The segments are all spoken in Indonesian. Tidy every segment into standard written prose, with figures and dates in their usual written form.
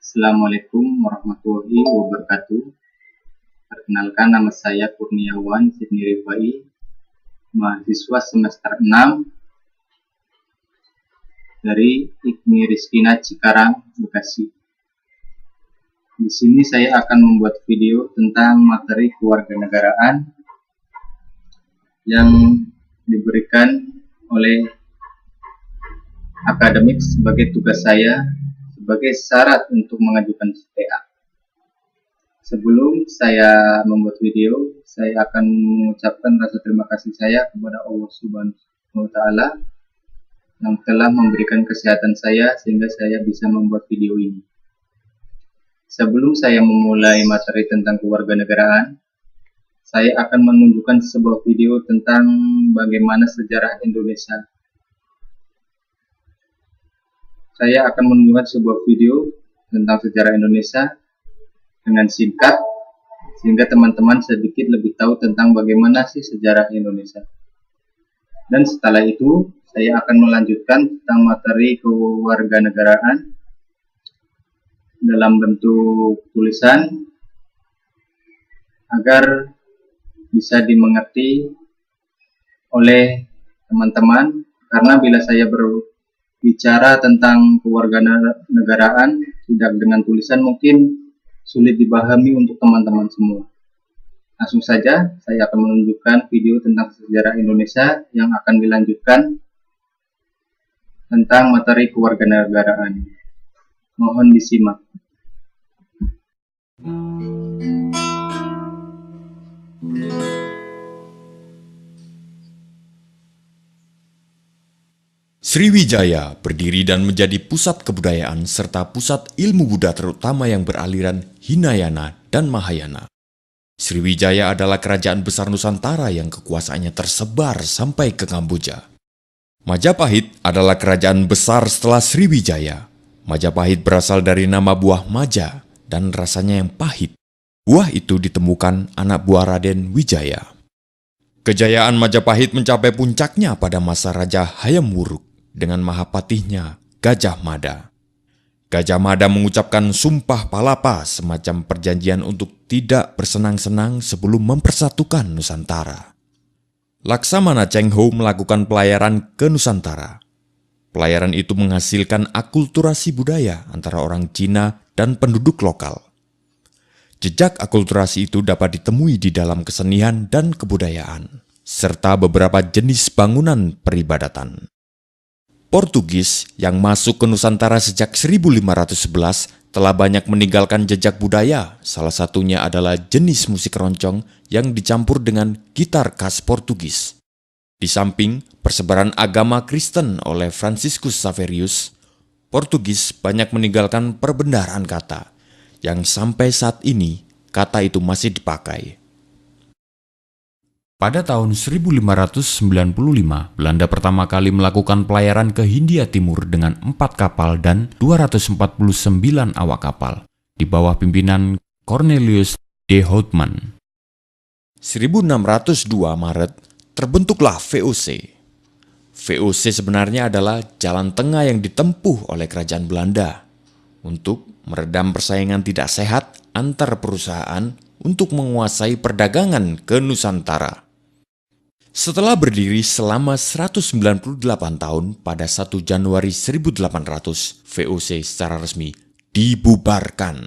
Assalamualaikum warahmatullahi wabarakatuh. Perkenalkan, nama saya Kurniawan Sidney Rifai, mahasiswa semester 6 dari IKMI Rizkina Cikarang, Bekasi. Di sini saya akan membuat video tentang materi kewarganegaraan yang diberikan oleh akademik sebagai tugas saya sebagai syarat untuk mengajukan TA. Sebelum saya membuat video, saya akan mengucapkan rasa terima kasih saya kepada Allah Subhanahu wa Ta'ala yang telah memberikan kesehatan saya sehingga saya bisa membuat video ini. Sebelum saya memulai materi tentang kewarganegaraan, saya akan menunjukkan sebuah video tentang bagaimana sejarah Indonesia. Saya akan menunjukkan sebuah video tentang sejarah Indonesia dengan singkat, sehingga teman-teman sedikit lebih tahu tentang bagaimana sih sejarah Indonesia. Dan setelah itu, saya akan melanjutkan tentang materi kewarganegaraan dalam bentuk tulisan, agar bisa dimengerti oleh teman-teman, karena bila saya berbicara tentang kewarganegaraan tidak dengan tulisan mungkin sulit dipahami untuk teman-teman semua. Langsung saja saya akan menunjukkan video tentang sejarah Indonesia yang akan dilanjutkan tentang materi kewarganegaraan. Mohon disimak. Sriwijaya berdiri dan menjadi pusat kebudayaan serta pusat ilmu Buddha terutama yang beraliran Hinayana dan Mahayana. Sriwijaya adalah kerajaan besar Nusantara yang kekuasaannya tersebar sampai ke Kamboja. Majapahit adalah kerajaan besar setelah Sriwijaya. Majapahit berasal dari nama buah maja dan rasanya yang pahit. Buah itu ditemukan anak buah Raden Wijaya. Kejayaan Majapahit mencapai puncaknya pada masa Raja Hayam Wuruk dengan mahapatihnya Gajah Mada. Gajah Mada mengucapkan sumpah palapa, semacam perjanjian untuk tidak bersenang-senang sebelum mempersatukan Nusantara. Laksamana Cheng Ho melakukan pelayaran ke Nusantara. Pelayaran itu menghasilkan akulturasi budaya antara orang Cina dan penduduk lokal. Jejak akulturasi itu dapat ditemui di dalam kesenian dan kebudayaan, serta beberapa jenis bangunan peribadatan. Portugis yang masuk ke Nusantara sejak 1511 telah banyak meninggalkan jejak budaya, salah satunya adalah jenis musik roncong yang dicampur dengan gitar khas Portugis. Di samping persebaran agama Kristen oleh Franciscus Xaverius, Portugis banyak meninggalkan perbendaharaan kata, yang sampai saat ini kata itu masih dipakai. Pada tahun 1595, Belanda pertama kali melakukan pelayaran ke Hindia Timur dengan 4 kapal dan 249 awak kapal, di bawah pimpinan Cornelius de Houtman. 1602 Maret, terbentuklah VOC. VOC sebenarnya adalah jalan tengah yang ditempuh oleh kerajaan Belanda untuk meredam persaingan tidak sehat antar perusahaan untuk menguasai perdagangan ke Nusantara. Setelah berdiri selama 198 tahun, pada 1 Januari 1800, VOC secara resmi dibubarkan.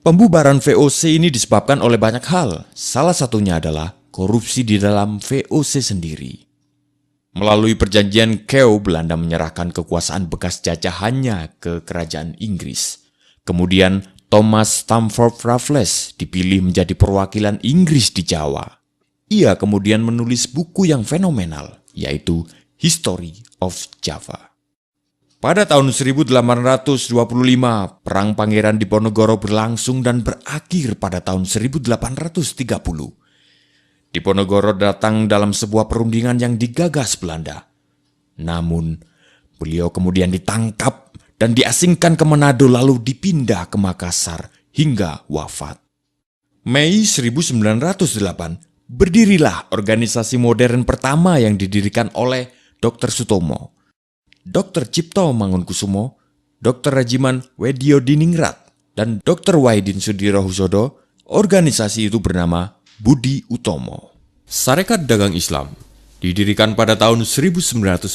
Pembubaran VOC ini disebabkan oleh banyak hal, salah satunya adalah korupsi di dalam VOC sendiri. Melalui perjanjian Kew, Belanda menyerahkan kekuasaan bekas jajahannya ke kerajaan Inggris. Kemudian Thomas Stamford Raffles dipilih menjadi perwakilan Inggris di Jawa. Ia kemudian menulis buku yang fenomenal, yaitu History of Java. Pada tahun 1825, Perang Pangeran Diponegoro berlangsung dan berakhir pada tahun 1830. Diponegoro datang dalam sebuah perundingan yang digagas Belanda. Namun, beliau kemudian ditangkap dan diasingkan ke Manado lalu dipindah ke Makassar hingga wafat. Mei 1908, berdirilah organisasi modern pertama yang didirikan oleh Dr. Sutomo, Dr. Cipto Mangunkusumo, Dr. Rajiman Weddiodiningrat, dan Dr. Wahidin Sudirohusodo, organisasi itu bernama Budi Utomo. Sarekat Dagang Islam didirikan pada tahun 1910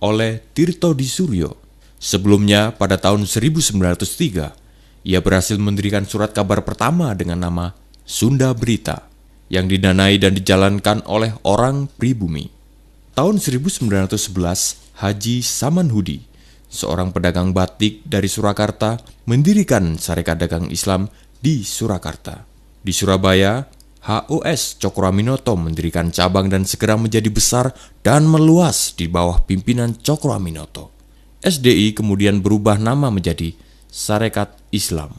oleh Tirto Di Suryo. Sebelumnya, pada tahun 1903, ia berhasil mendirikan surat kabar pertama dengan nama Sunda Berita, yang didanai dan dijalankan oleh orang pribumi. Tahun 1911, Haji Samanhudi, seorang pedagang batik dari Surakarta, mendirikan Sarekat Dagang Islam di Surakarta. Di Surabaya, HOS Cokroaminoto mendirikan cabang dan segera menjadi besar dan meluas di bawah pimpinan Cokroaminoto. SDI kemudian berubah nama menjadi Sarekat Islam.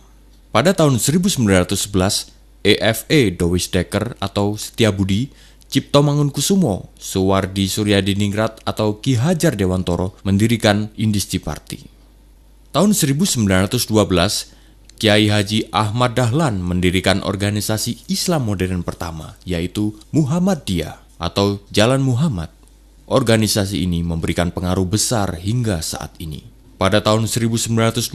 Pada tahun 1911, EFE Dovis Dekker atau Setiabudi, Cipto Mangunkusumo, Suwardi Suryadiningrat atau Ki Hajar Dewantoro mendirikan Indisci Party. Tahun 1912, Kiai Haji Ahmad Dahlan mendirikan organisasi Islam modern pertama, yaitu Muhammadiyah atau Jalan Muhammad. Organisasi ini memberikan pengaruh besar hingga saat ini. Pada tahun 1927,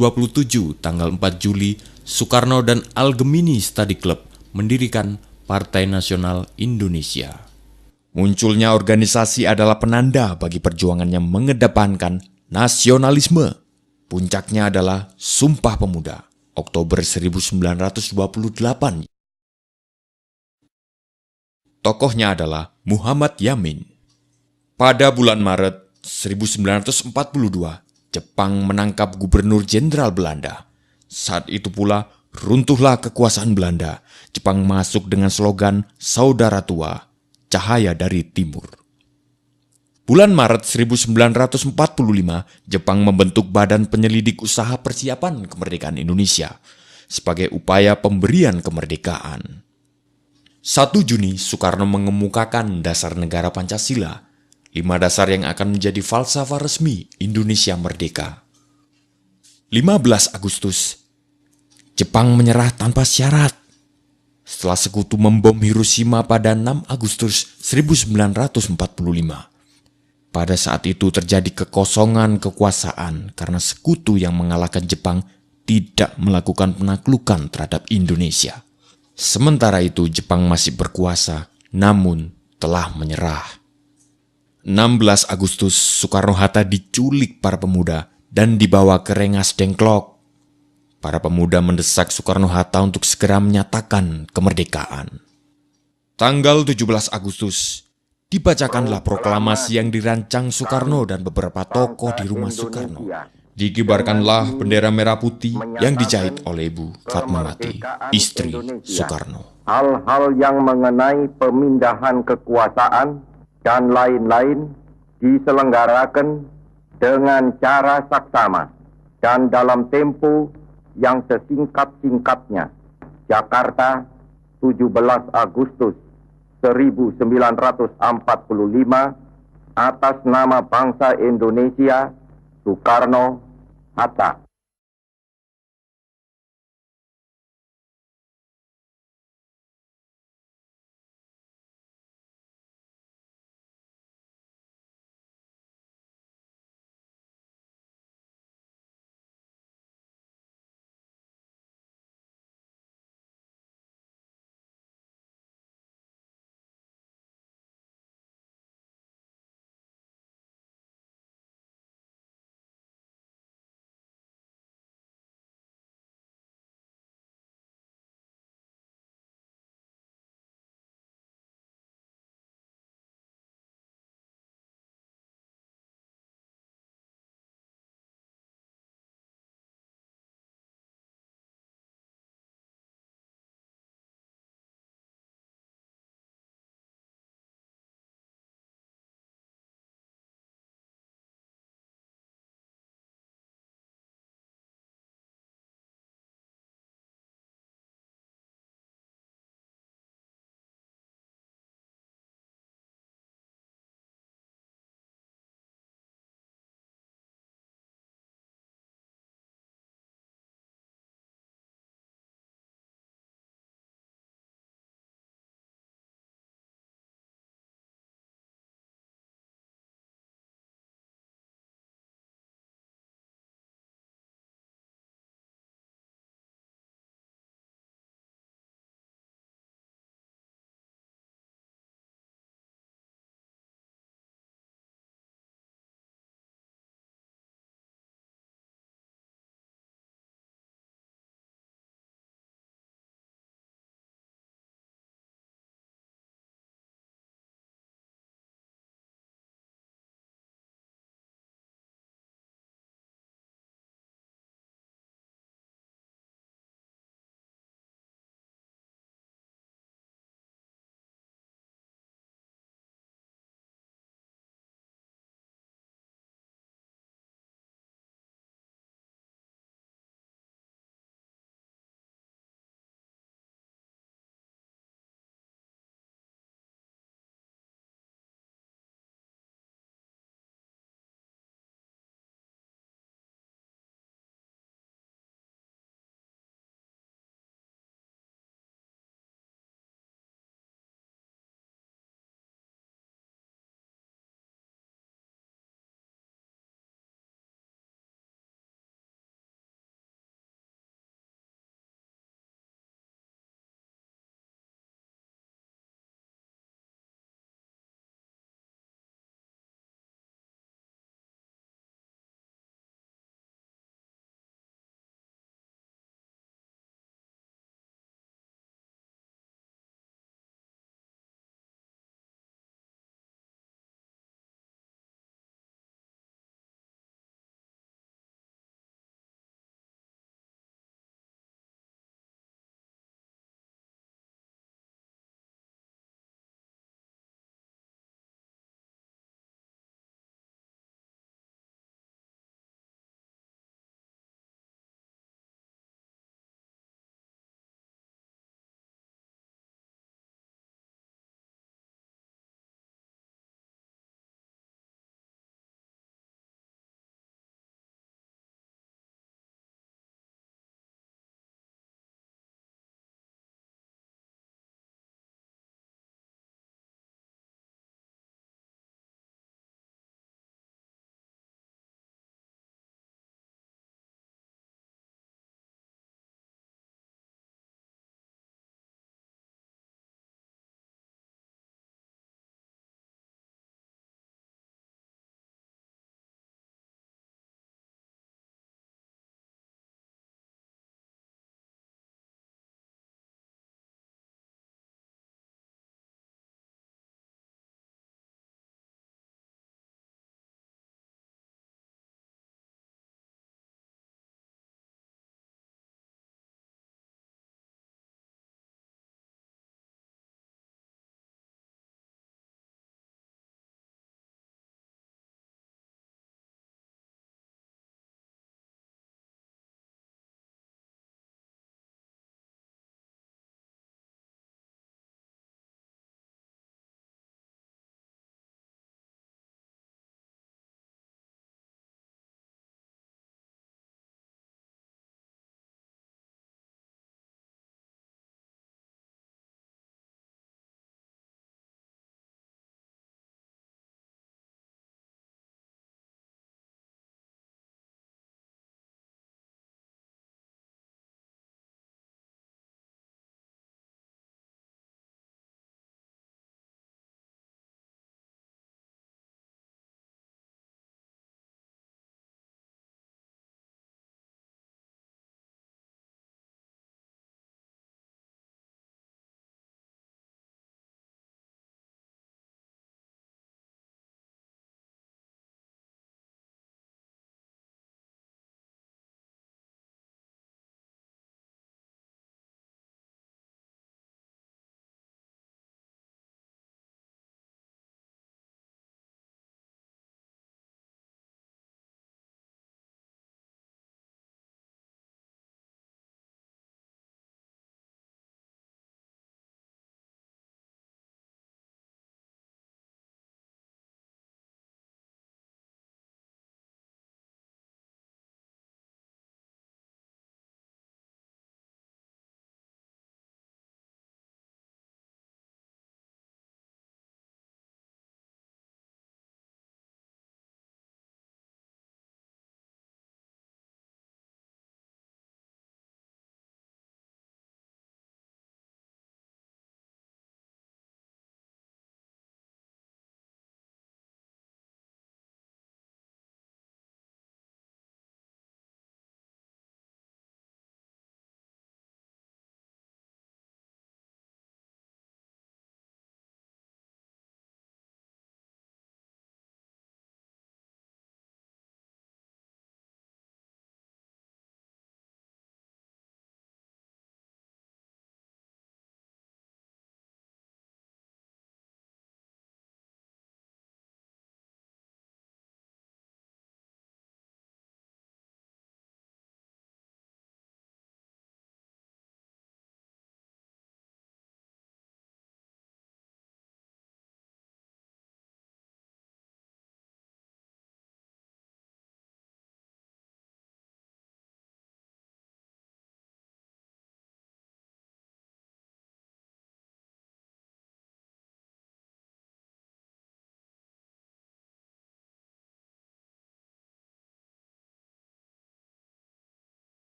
tanggal 4 Juli, Soekarno dan Al-Gemini Study Club mendirikan Partai Nasional Indonesia. Munculnya organisasi adalah penanda bagi perjuangannya mengedepankan nasionalisme. Puncaknya adalah Sumpah Pemuda, Oktober 1928. Tokohnya adalah Muhammad Yamin. Pada bulan Maret 1942, Jepang menangkap Gubernur Jenderal Belanda. Saat itu pula runtuhlah kekuasaan Belanda. Jepang masuk dengan slogan Saudara Tua, Cahaya dari Timur. Bulan Maret 1945, Jepang membentuk Badan Penyelidik Usaha Persiapan Kemerdekaan Indonesia sebagai upaya pemberian kemerdekaan. 1 Juni, Soekarno mengemukakan dasar negara Pancasila, 5 dasar yang akan menjadi falsafah resmi Indonesia merdeka. 15 Agustus, Jepang menyerah tanpa syarat. Setelah sekutu membom Hiroshima pada 6 Agustus 1945. Pada saat itu terjadi kekosongan kekuasaan karena sekutu yang mengalahkan Jepang tidak melakukan penaklukan terhadap Indonesia. Sementara itu Jepang masih berkuasa, namun telah menyerah. 16 Agustus, Soekarno-Hatta diculik para pemuda dan dibawa ke Rengas Dengklok. Para pemuda mendesak Soekarno-Hatta untuk segera menyatakan kemerdekaan. Tanggal 17 Agustus, dibacakanlah proklamasi yang dirancang Soekarno dan beberapa tokoh di rumah Soekarno. Dikibarkanlah bendera merah putih yang dijahit oleh Ibu Fatmawati, istri Soekarno. Hal-hal yang mengenai pemindahan kekuasaan dan lain-lain diselenggarakan dengan cara saksama dan dalam tempo yang sesingkat-singkatnya. Jakarta, 17 Agustus 1945, atas nama bangsa Indonesia, Soekarno-Hatta.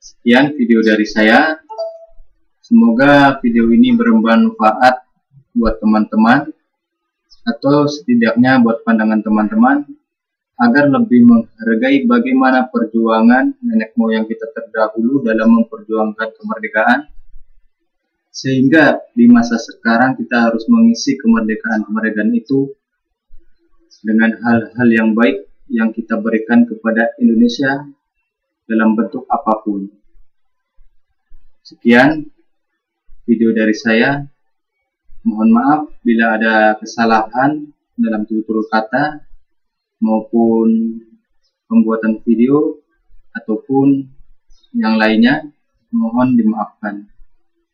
Sekian video dari saya. Semoga video ini bermanfaat buat teman-teman, atau setidaknya buat pandangan teman-teman, agar lebih menghargai bagaimana perjuangan nenek moyang kita terdahulu dalam memperjuangkan kemerdekaan, sehingga di masa sekarang kita harus mengisi kemerdekaan itu dengan hal-hal yang baik yang kita berikan kepada Indonesia dalam bentuk apapun. Sekian video dari saya. Mohon maaf bila ada kesalahan dalam tutur kata maupun pembuatan video ataupun yang lainnya, mohon dimaafkan.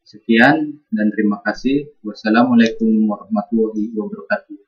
Sekian dan terima kasih. Wassalamualaikum warahmatullahi wabarakatuh.